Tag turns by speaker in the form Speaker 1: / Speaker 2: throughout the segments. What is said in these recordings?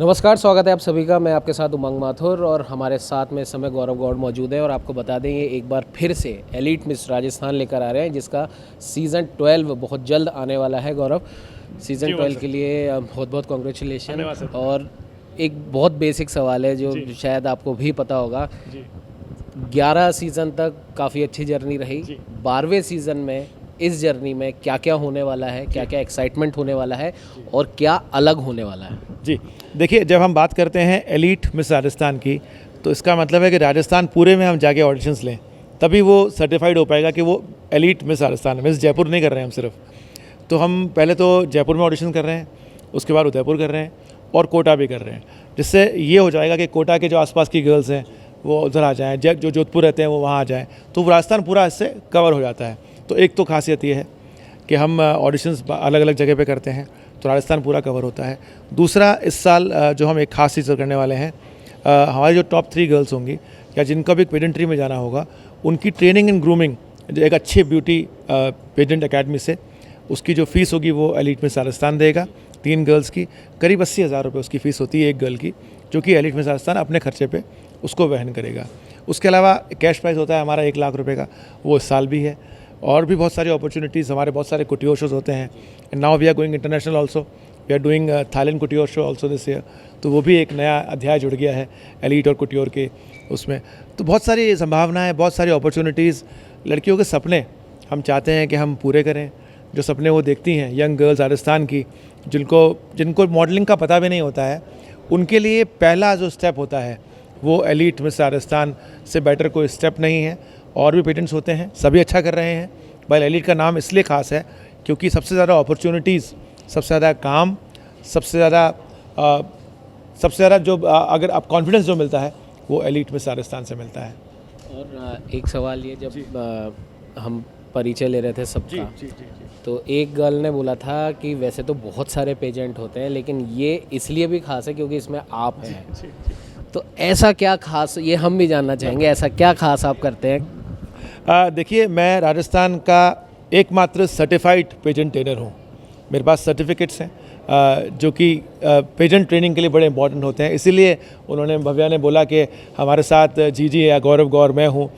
Speaker 1: नमस्कार, स्वागत है आप सभी का। मैं आपके साथ उमंग माथुर और हमारे साथ में इस समय गौरव गौड़ मौजूद है। और आपको बता दें ये एक बार फिर से एलीट मिस राजस्थान लेकर आ रहे हैं, जिसका सीज़न 12 बहुत जल्द आने वाला है। गौरव, सीज़न 12 के लिए बहुत बहुत कॉन्ग्रेचुलेशन। और एक बहुत बेसिक सवाल है जो शायद आपको भी पता होगा। 11 सीज़न तक काफ़ी अच्छी जर्नी रही। 12वें सीज़न में इस जर्नी में क्या क्या होने वाला है, क्या क्या एक्साइटमेंट होने वाला है और क्या अलग होने वाला है?
Speaker 2: जी देखिए, जब हम बात करते हैं एलीट मिस राजस्थान की, तो इसका मतलब है कि राजस्थान पूरे में हम जाके ऑडिशंस लें, तभी वो सर्टिफाइड हो पाएगा कि वो एलीट मिस राजस्थान है। मिस जयपुर नहीं कर रहे हैं हम सिर्फ। तो हम पहले तो जयपुर में ऑडिशन कर रहे हैं, उसके बाद उदयपुर कर रहे हैं और कोटा भी कर रहे हैं, जिससे ये हो जाएगा कि कोटा के जो आसपास की गर्ल्स हैं वो उधर आ जाएँ, जो जोधपुर रहते हैं वो वहाँ आ जाएँ, तो राजस्थान पूरा इससे कवर हो जाता है। तो एक तो खासियत ये है कि हम ऑडिशंस अलग अलग जगह पे करते हैं, तो राजस्थान पूरा कवर होता है। दूसरा, इस साल जो हम एक खास चीज़ करने वाले हैं, हमारी जो टॉप 3 गर्ल्स होंगी या जिनका भी पेजेंट्री में जाना होगा, उनकी ट्रेनिंग एंड ग्रूमिंग एक अच्छे ब्यूटी पेजेंट एकेडमी से, उसकी जो फ़ीस होगी वो एलीट मिस राजस्थान देगा। 3 गर्ल्स की करीब 80,000 रुपये उसकी फ़ीस होती है एक गर्ल की, जो कि एलीट मिस राजस्थान अपने खर्चे पे उसको वहन करेगा। उसके अलावा कैश प्राइज़ होता है हमारा 1 लाख रुपये का, वो इस साल भी है। और भी बहुत सारी अपॉर्चुनिटीज़, हमारे बहुत सारे कुटियोर शोज़ होते हैं। Now we are going international also, we are doing Thailand couture show also this year. तो वो भी एक नया अध्याय जुड़ गया है एलीट और कुटियोर के उसमें। तो बहुत सारी संभावनाएं, बहुत सारी अपॉर्चुनिटीज़, लड़कियों के सपने हम चाहते हैं कि हम पूरे करें। जो सपने वो देखती हैं यंग गर्ल्स राजस्थान की, जिनको मॉडलिंग का पता भी नहीं होता है, उनके लिए पहला जो स्टेप होता है वो एलीट मिस राजस्थान से बेटर कोई स्टेप नहीं है। और भी पेटेंट्स होते हैं, सभी अच्छा कर रहे हैं। भाई एलीट का नाम इसलिए ख़ास है क्योंकि सबसे ज़्यादा अपॉर्चुनिटीज़, सबसे ज़्यादा काम, सबसे ज़्यादा जो अगर आप कॉन्फिडेंस जो मिलता है वो एलीट मिस राजस्थान से मिलता है।
Speaker 1: और एक सवाल ये, जब हम परिचय ले रहे थे सबका, तो एक गर्ल ने बोला था कि वैसे तो बहुत सारे पेजेंट होते हैं, लेकिन ये इसलिए भी खास है क्योंकि इसमें आप हैं। तो ऐसा क्या खास, ये हम भी जानना चाहेंगे, ऐसा क्या खास आप करते हैं?
Speaker 2: देखिए, मैं राजस्थान का एकमात्र सर्टिफाइड पेजेंट ट्रेनर हूँ। मेरे पास सर्टिफिकेट्स हैं जो कि पेजेंट ट्रेनिंग के लिए बड़े इंपॉर्टेंट होते हैं। इसीलिए उन्होंने, भव्या ने बोला कि हमारे साथ जी या गौरव गौर मैं हूँ,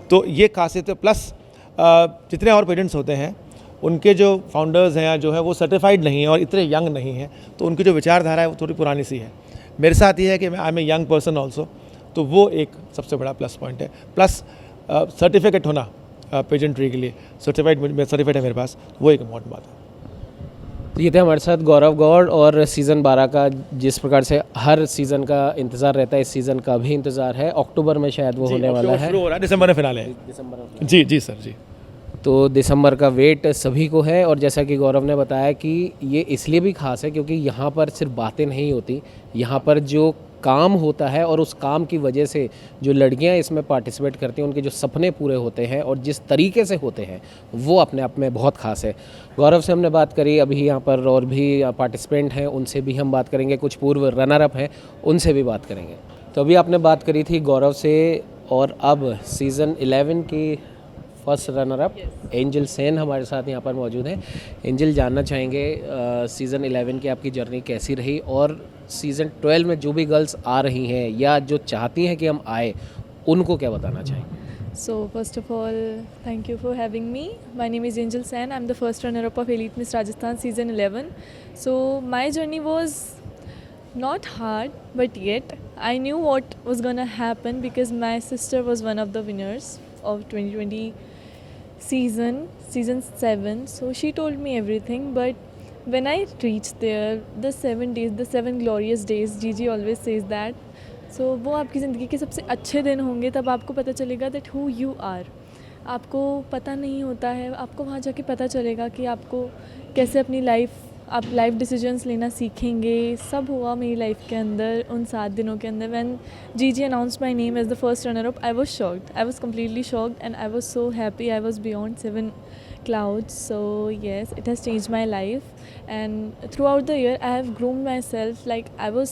Speaker 2: तो ये खासियत है। प्लस जितने और पेजेंट्स होते हैं उनके जो फाउंडर्स हैं या जो है वो सर्टिफाइड नहीं है और इतने यंग नहीं हैं, तो उनकी जो विचारधारा है वो थोड़ी पुरानी सी है। मेरे साथ ये है कि I am a young person also, तो वो एक सबसे बड़ा प्लस पॉइंट है। प्लस सर्टिफिकेट होना पेजेंट्री के लिए, सर्टिफाइड है मेरे पास, वो एक इम्पॉर्टेंट बात है।
Speaker 1: तो ये थे हमारे साथ गौरव गौड़। और सीज़न 12 का जिस प्रकार से हर सीज़न का इंतज़ार रहता है, इस सीज़न का भी इंतज़ार है। अक्टूबर में शायद वो होने वाला है,
Speaker 2: दिसंबर में फिनाले है।
Speaker 1: दिसंबर।
Speaker 2: जी सर जी।
Speaker 1: तो दिसंबर का वेट सभी को है। और जैसा कि गौरव ने बताया कि ये इसलिए भी खास है क्योंकि यहाँ पर सिर्फ बातें नहीं होती, यहाँ पर जो काम होता है और उस काम की वजह से जो लड़कियाँ इसमें पार्टिसिपेट करती हैं, उनके जो सपने पूरे होते हैं और जिस तरीके से होते हैं, वो अपने आप में बहुत खास है। गौरव से हमने बात करी, अभी यहाँ पर और भी पार्टिसिपेंट हैं, उनसे भी हम बात करेंगे। कुछ पूर्व रनर अप हैं, उनसे भी बात करेंगे। तो अभी आपने बात करी थी गौरव से, और अब सीज़न 11 की first runner up angel sent हमारे साथ यहाँ पर मौजूद है। एंजल, जानना चाहेंगे सीज़न 11 की आपकी जर्नी कैसी रही, और सीज़न 12 में जो भी गर्ल्स आ रही हैं या जो चाहती हैं कि हम आए, उनको क्या बताना चाहेंगे?
Speaker 3: So first of all, thank you for having me. My name is Angel Sen. I'm the first runner-up of Elite Miss Rajasthan season 11. So my journey was not hard, but yet I knew what was gonna happen because my sister was one of the winners of 2020 season 7. So she told me everything, but when I reached there, the 7 days, the 7 glorious days, Gigi always says that. So वो आपकी ज़िंदगी के सबसे अच्छे दिन होंगे, तब आपको पता चलेगा that who you are. आपको पता नहीं होता है, आपको वहाँ जाके पता चलेगा कि आपको कैसे अपनी आप लाइफ डिसीजंस लेना सीखेंगे। सब हुआ मेरी लाइफ के अंदर उन 7 दिनों के अंदर। When GG announced my name as the first runner up, I was shocked, I was completely shocked and I was so happy, I was beyond 7 clouds. So yes, it has changed my life, and throughout the year I have groomed myself. Like I was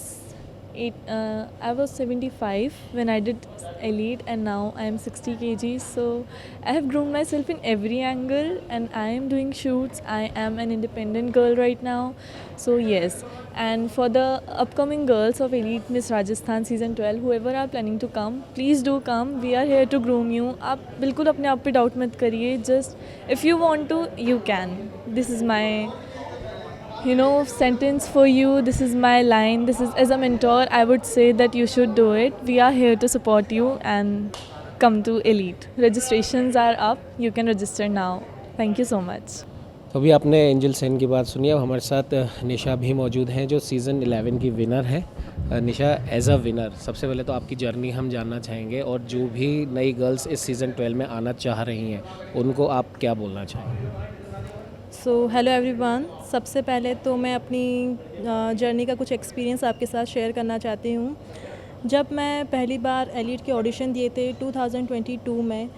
Speaker 3: I was 75 when I did elite, and now I am 60 kgs. So I have grown myself in every angle, and I am doing shoots. I am an independent girl right now. So yes, and for the upcoming girls of Elite Miss Rajasthan season 12, whoever are planning to come, please do come. We are here to groom you. आप बिल्कुल अपने आप पे doubt मत करिए. Just if you want to, you can. This is my sentence for you. This is my line. This is, as a mentor, I would say that you should do it. We are here to support you and come to Elite. Registrations are up. You can register now. Thank you so much.
Speaker 1: तो अभी आपने angel sent की बात सुनी। अब हमारे साथ निशा भी मौजूद हैं जो सीज़न 11 की विनर है। निशा, एज अ विनर सबसे पहले तो आपकी जर्नी हम जानना चाहेंगे, और जो भी नई गर्ल्स इस सीज़न 12 में आना चाह रही हैं उनको आप क्या बोलना चाहेंगे?
Speaker 4: सो हेलो एवरीवन, सबसे पहले तो मैं अपनी जर्नी का कुछ एक्सपीरियंस आपके साथ शेयर करना चाहती हूँ। जब मैं पहली बार एलीट के ऑडिशन दिए थे 2022 में,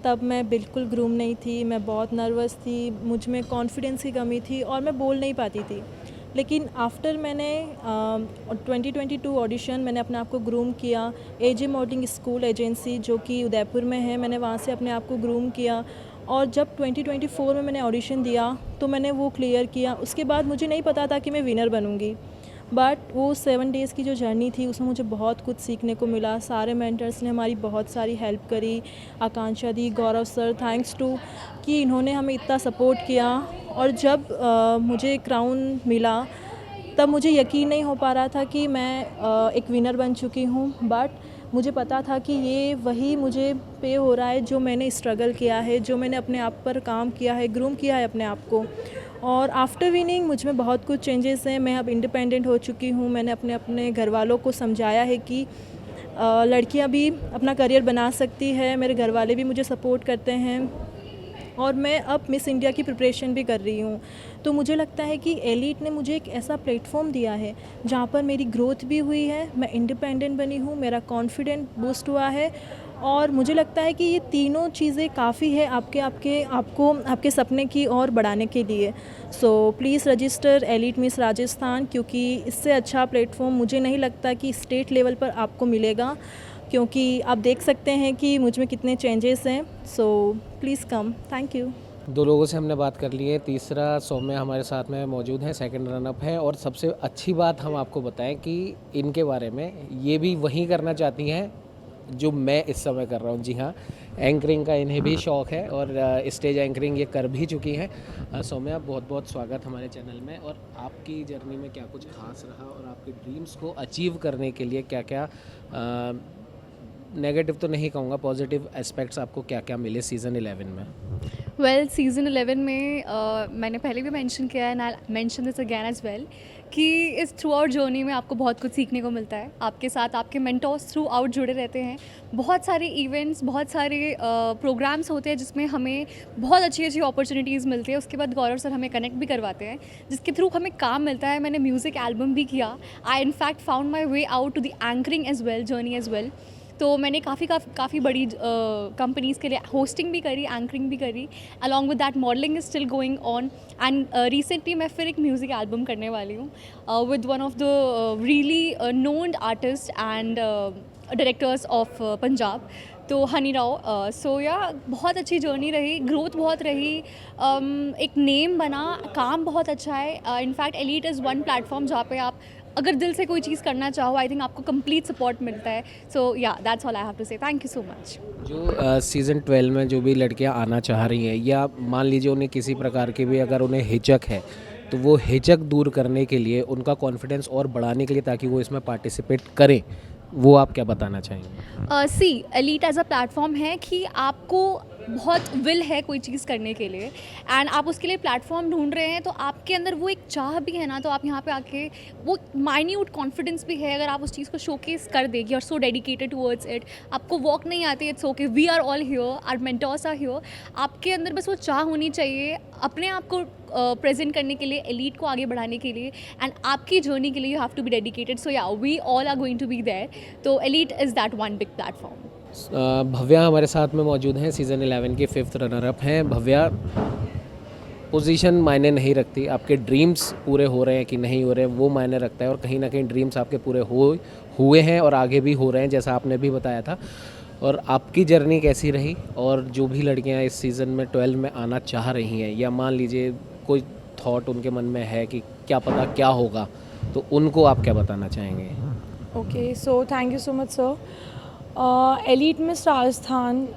Speaker 4: तब मैं बिल्कुल ग्रूम नहीं थी। मैं बहुत नर्वस थी, मुझ में कॉन्फिडेंस की कमी थी और मैं बोल नहीं पाती थी। लेकिन आफ्टर मैंने 2022 ऑडिशन मैंने अपने आप को ग्रूम किया। एजे मॉडलिंग स्कूल एजेंसी जो कि उदयपुर में है, मैंने वहाँ से अपने आप को ग्रूम किया, और जब 2024 में मैंने ऑडिशन दिया तो मैंने वो क्लियर किया। उसके बाद मुझे नहीं पता था कि मैं विनर बनूंगी, बट वो 7 डेज़ की जो जर्नी थी उसमें मुझे बहुत कुछ सीखने को मिला। सारे मेंटर्स ने हमारी बहुत सारी हेल्प करी। आकांक्षा दी, गौरव सर, थैंक्स टू कि इन्होंने हमें इतना सपोर्ट किया। और जब मुझे क्राउन मिला तब मुझे यकीन नहीं हो पा रहा था कि मैं एक विनर बन चुकी हूँ, बट मुझे पता था कि ये वही मुझे पे हो रहा है जो मैंने स्ट्रगल किया है, जो मैंने अपने आप पर काम किया है, ग्रूम किया है अपने आप को। और आफ्टर विनिंग मुझ में बहुत कुछ चेंजेस हैं। मैं अब इंडिपेंडेंट हो चुकी हूँ। मैंने अपने घर वालों को समझाया है कि लड़कियाँ भी अपना करियर बना सकती है। मेरे घर वाले भी मुझे सपोर्ट करते हैं, और मैं अब मिस इंडिया की प्रिपरेशन भी कर रही हूँ। तो मुझे लगता है कि एलीट ने मुझे एक ऐसा प्लेटफॉर्म दिया है जहाँ पर मेरी ग्रोथ भी हुई है, मैं इंडिपेंडेंट बनी हूँ, मेरा कॉन्फिडेंट बूस्ट हुआ है, और मुझे लगता है कि ये तीनों चीज़ें काफ़ी है आपको आपके सपने की ओर बढ़ाने के लिए। So please register elite miss Rajasthan, क्योंकि इससे अच्छा प्लेटफॉर्म मुझे नहीं लगता कि स्टेट लेवल पर आपको मिलेगा, क्योंकि आप देख सकते हैं कि मुझ में कितने चेंजेस हैं। So please come. Thank you.
Speaker 1: 2 लोगों से हमने बात कर ली है, तीसरा सौम्या हमारे साथ में मौजूद है, सेकंड रनअप है। और सबसे अच्छी बात हम आपको बताएं कि इनके बारे में, ये भी वही करना चाहती हैं जो मैं इस समय कर रहा हूँ। जी हाँ, एंकरिंग का इन्हें भी शौक़ है और स्टेज एंकरिंग ये कर भी चुकी हैं। सौम्या, बहुत बहुत स्वागत हमारे चैनल में। और आपकी जर्नी में क्या कुछ खास रहा, और आपके ड्रीम्स को अचीव करने के लिए क्या क्या नेगेटिव तो नहीं कहूँगा, पॉजिटिव एस्पेक्ट्स आपको क्या क्या मिले सीज़न 11 में?
Speaker 5: वेल, सीज़न 11 में मैंने पहले भी मेंशन किया है, and I mention this again as well, कि इस थ्रू आउट जर्नी में आपको बहुत कुछ सीखने को मिलता है। आपके साथ आपके मेंटर्स थ्रू आउट जुड़े रहते हैं। बहुत सारे इवेंट्स, बहुत सारे प्रोग्राम्स होते हैं जिसमें हमें बहुत अच्छी अच्छी अपॉर्चुनिटीज़ मिलती है। उसके बाद गौरव सर हमें कनेक्ट भी करवाते हैं, जिसके थ्रू हमें काम मिलता है। मैंने म्यूज़िक एल्बम भी किया। I in fact found my way out to the anchoring as well, journey as well. तो मैंने काफ़ी बड़ी कंपनीज़ के लिए होस्टिंग भी करी, एंकरिंग भी करी। Along with that modelling is still going on, and recently मैं फिर एक म्यूज़िक एल्बम करने वाली हूँ with one of the really known artist and directors of Punjab, तो हनी राव। सो या बहुत अच्छी जर्नी रही, ग्रोथ बहुत रही, एक नेम बना, काम बहुत अच्छा है। In fact elite is one platform जहाँ पे आप अगर दिल से कोई चीज़ करना चाहो, आई थिंक आपको कंप्लीट सपोर्ट मिलता है। So ya that's all I have to say. Thank you so much.
Speaker 1: जो सीज़न 12 में जो भी लड़कियां आना चाह रही हैं, या मान लीजिए उन्हें किसी प्रकार की भी अगर उन्हें हिचक है, तो वो हिचक दूर करने के लिए, उनका कॉन्फिडेंस और बढ़ाने के लिए, ताकि वो इसमें पार्टिसिपेट करें, वो आप क्या बताना चाहेंगे?
Speaker 5: सी एलीट एज अ प्लेटफॉर्म है कि आपको बहुत विल है कोई चीज़ करने के लिए, एंड आप उसके लिए प्लेटफॉर्म ढूंढ रहे हैं, तो आपके अंदर वो एक चाह भी है ना, तो आप यहाँ पे आके वो माइन्यूट कॉन्फिडेंस भी है। अगर आप उस चीज़ को शोकेस कर देगी और सो डेडिकेटेड टुवर्ड्स इट, आपको वॉक नहीं आती, it's okay, we are all here, our mentors are here. आपके अंदर बस वो चाह होनी चाहिए अपने आप को प्रेजेंट करने के लिए, एलीट को आगे बढ़ाने के लिए, एंड आपकी जर्नी के लिए you have to be dedicated. So ya we all are going to be there. तो elite is that one big platform.
Speaker 1: Bhavya हमारे साथ में मौजूद हैं, सीज़न 11 के 5th रनर अप हैं। भव्या, पोजीशन मायने नहीं रखती, आपके ड्रीम्स पूरे हो रहे हैं कि नहीं हो रहे हैं वो मायने रखता है, और कहीं ना कहीं ड्रीम्स आपके पूरे हुए हैं और आगे भी हो रहे हैं, जैसा आपने भी बताया था। और आपकी जर्नी कैसी रही, और जो भी लड़कियां इस सीज़न में 12 में आना चाह रही हैं, या मान लीजिए कोई थॉट उनके मन में है कि क्या पता क्या होगा, तो उनको आप क्या बताना चाहेंगे?
Speaker 6: Okay, so thank you so much sir. Elite miss Rajasthan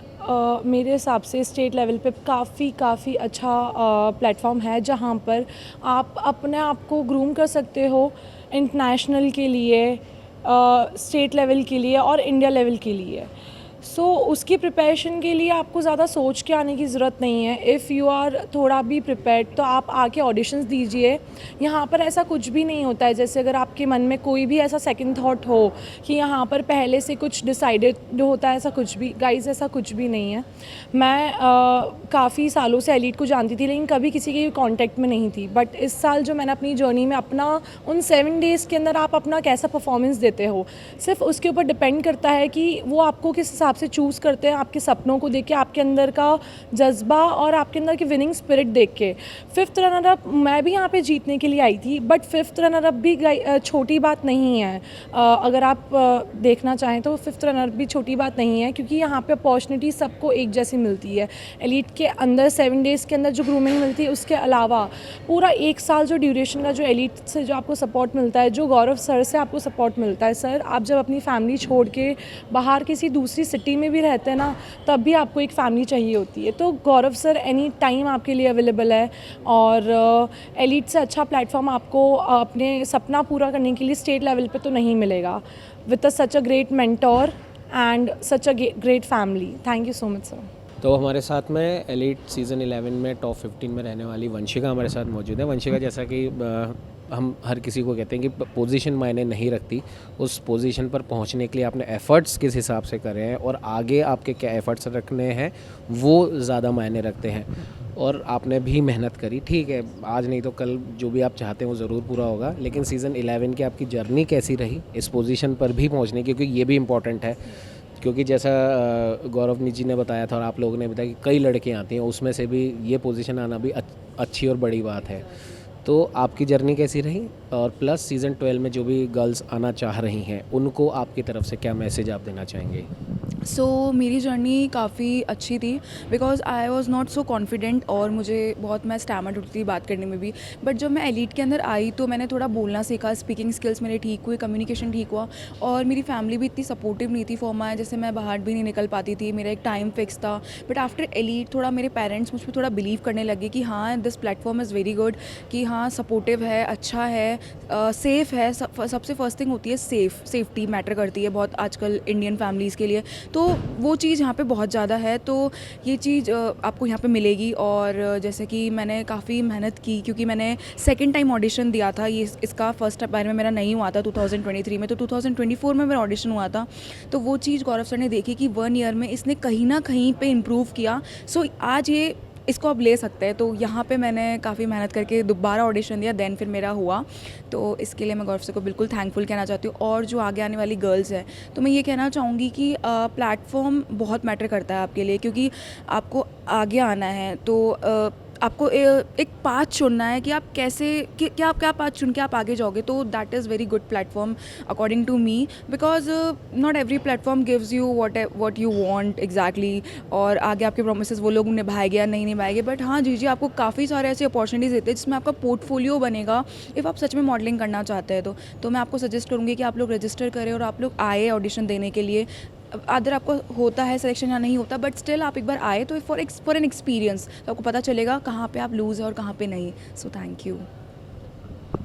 Speaker 6: मेरे हिसाब से स्टेट लेवल पे काफ़ी अच्छा प्लेटफॉर्म है, जहाँ पर आप अपने आप को ग्रूम कर सकते हो इंटरनेशनल के लिए, स्टेट लेवल के लिए और इंडिया लेवल के लिए। सो उसकी प्रिपरेशन के लिए आपको ज़्यादा सोच के आने की ज़रूरत नहीं है। इफ़ यू आर थोड़ा भी प्रिपेयर्ड तो आप आके ऑडिशंस दीजिए। यहाँ पर ऐसा कुछ भी नहीं होता है, जैसे अगर आपके मन में कोई भी ऐसा सेकंड थॉट हो कि यहाँ पर पहले से कुछ डिसाइडेड होता है, ऐसा कुछ भी गाइस, ऐसा कुछ भी नहीं है। मैं काफ़ी सालों से एलीट को जानती थी, लेकिन कभी किसी के कांटेक्ट में नहीं थी। बट इस साल जो मैंने अपनी जर्नी में अपना उन 7 डेज़ के अंदर आप अपना कैसा परफॉर्मेंस देते हो, सिर्फ उसके ऊपर डिपेंड करता है कि वो आपको किस हिसाब से चूज़ करते हैं, आपके सपनों को देख के, आपके अंदर का जज्बा और आपके अंदर की विनिंग स्पिरिट देख के। 5th रनर अप मैं भी यहाँ पे जीतने के लिए आई थी, बट 5th रनर अप भी छोटी बात नहीं है। अगर आप देखना चाहें तो 5th रनर भी छोटी बात नहीं है, क्योंकि यहाँ पे अपॉर्चुनिटी सबको एक जैसी मिलती है। एलीट के अंदर 7 डेज़ के अंदर जो ग्रूमिंग मिलती है, उसके अलावा पूरा 1 साल जो ड्यूरेशन का जो एलीट से जो आपको सपोर्ट मिलता है, जो गौरव सर से आपको सपोर्ट मिलता है। सर, आप जब अपनी फैमिली छोड़ के बाहर किसी दूसरी सिटी में भी रहते हैं ना, तब भी आपको एक फैमिली चाहिए होती है। तो गौरव सर एनी टाइम आपके लिए अवेलेबल है, और एलीट से अच्छा प्लेटफॉर्म आपको अपने सपना पूरा करने के लिए स्टेट लेवल पे तो नहीं मिलेगा, with such a great mentor and such a great family. Thank you so much sir.
Speaker 1: तो हमारे साथ में एलीट सीज़न 11 में टॉप 15 में रहने वाली वंशिका हमारे साथ मौजूद है। वंशिका, जैसा कि हम हर किसी को कहते हैं कि पोजीशन मायने नहीं रखती, उस पोजीशन पर पहुंचने के लिए आपने एफ़र्ट्स किस हिसाब से करे हैं और आगे आपके क्या एफ़र्ट्स रखने हैं वो ज़्यादा मायने रखते हैं। और आपने भी मेहनत करी, ठीक है, आज नहीं तो कल जो भी आप चाहते हैं वो ज़रूर पूरा होगा। लेकिन सीज़न 11 की आपकी जर्नी कैसी रही इस पोजीशन पर भी पहुँचने की, क्योंकि ये भी इम्पॉर्टेंट है। क्योंकि जैसा गौरव जी ने बताया था और आप लोगों ने बताया कि कई लड़कियां आती हैं, उसमें से भी ये पोजीशन आना भी अच्छी और बड़ी बात है। तो आपकी जर्नी कैसी रही, और प्लस सीज़न 12 में जो भी गर्ल्स आना चाह रही हैं उनको आपकी तरफ से क्या मैसेज आप देना चाहेंगे?
Speaker 7: सो मेरी जर्नी काफ़ी अच्छी थी, because I was not so confident, और मुझे बहुत मैं स्टैमर्ड होती थी बात करने में भी। बट जब मैं एलीट के अंदर आई तो मैंने थोड़ा बोलना सीखा, स्पीकिंग स्किल्स मेरे ठीक हुए, कम्युनिकेशन ठीक हुआ, और मेरी फैमिली भी इतनी सपोर्टिव नहीं थी फॉर माई, जैसे मैं बाहर भी नहीं निकल पाती थी, मेरा एक टाइम फिक्स था। बट आफ्टर एलीट थोड़ा मेरे पेरेंट्स मुझ पर थोड़ा बिलीव करने लगे कि हाँ, this platform is very good, कि हाँ सपोर्टिव है, अच्छा है, सेफ़ है। सबसे फर्स्ट थिंग होती है सेफ्टी मैटर करती है बहुत आजकल इंडियन फैमिलीज़ के लिए, तो वो चीज़ यहाँ पे बहुत ज़्यादा है। तो ये चीज़ आपको यहाँ पे मिलेगी। और जैसे कि मैंने काफ़ी मेहनत की, क्योंकि मैंने सेकंड टाइम ऑडिशन दिया था, ये इसका फर्स्ट बार में मेरा नहीं हुआ था 2023 में, तो 2024 में मेरा ऑडिशन हुआ था। तो वो चीज़ गौरव सर ने देखी कि 1 ईयर में इसने कहीं ना कहीं पे इम्प्रूव किया। सो आज ये इसको आप ले सकते हैं। तो यहाँ पे मैंने काफ़ी मेहनत करके दोबारा ऑडिशन दिया, देन फिर मेरा हुआ। तो इसके लिए मैं गौरव सर को बिल्कुल थैंकफुल कहना चाहती हूँ। और जो आगे आने वाली गर्ल्स हैं, तो मैं ये कहना चाहूँगी कि प्लेटफॉर्म बहुत मैटर करता है आपके लिए, क्योंकि आपको आगे आना है तो आपको एक पाथ चुनना है कि आप कैसे क्या पाथ चुन के आप आगे जाओगे। तो that is very good platform according to me, because not every platform gives you what you want exactly, और आगे आपके प्रोमिसेस वो लोग निभाएंगे या नहीं निभाएंगे। बट हाँ जी आपको काफ़ी सारे ऐसे अपॉर्चुनिटीज़ देते हैं जिसमें आपका पोर्टफोलियो बनेगा, इफ़ आप सच में मॉडलिंग करना चाहते हैं तो मैं आपको सजेस्ट करूँगी कि आप लोग रजिस्टर करें और आप लोग आए ऑडिशन देने के लिए। अदर आपको होता है सिलेक्शन या नहीं होता, बट स्टिल आप एक बार आए तो फॉर एन एक्सपीरियंस, तो आपको पता चलेगा कहाँ पे आप लूज़ है और कहाँ पे नहीं। So thank you.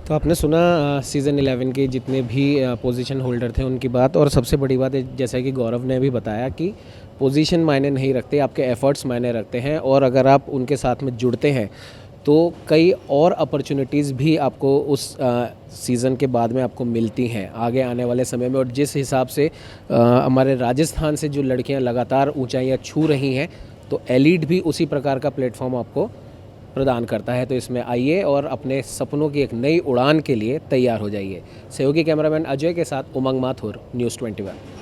Speaker 1: तो आपने सुना सीज़न 11 के जितने भी पोजीशन होल्डर थे उनकी बात, और सबसे बड़ी बात है जैसा कि गौरव ने भी बताया कि पोजीशन मायने नहीं रखते, आपके एफ़र्ट्स मायने रखते हैं। और अगर आप उनके साथ में जुड़ते हैं तो कई और अपॉर्चुनिटीज़ भी आपको उस सीज़न के बाद में आपको मिलती हैं आगे आने वाले समय में। और जिस हिसाब से हमारे राजस्थान से जो लड़कियां लगातार ऊंचाइयां छू रही हैं, तो एलीट भी उसी प्रकार का प्लेटफॉर्म आपको प्रदान करता है। तो इसमें आइए और अपने सपनों की एक नई उड़ान के लिए तैयार हो जाइए। सहयोगी कैमरामैन अजय के साथ उमंग माथुर, न्यूज़ 21।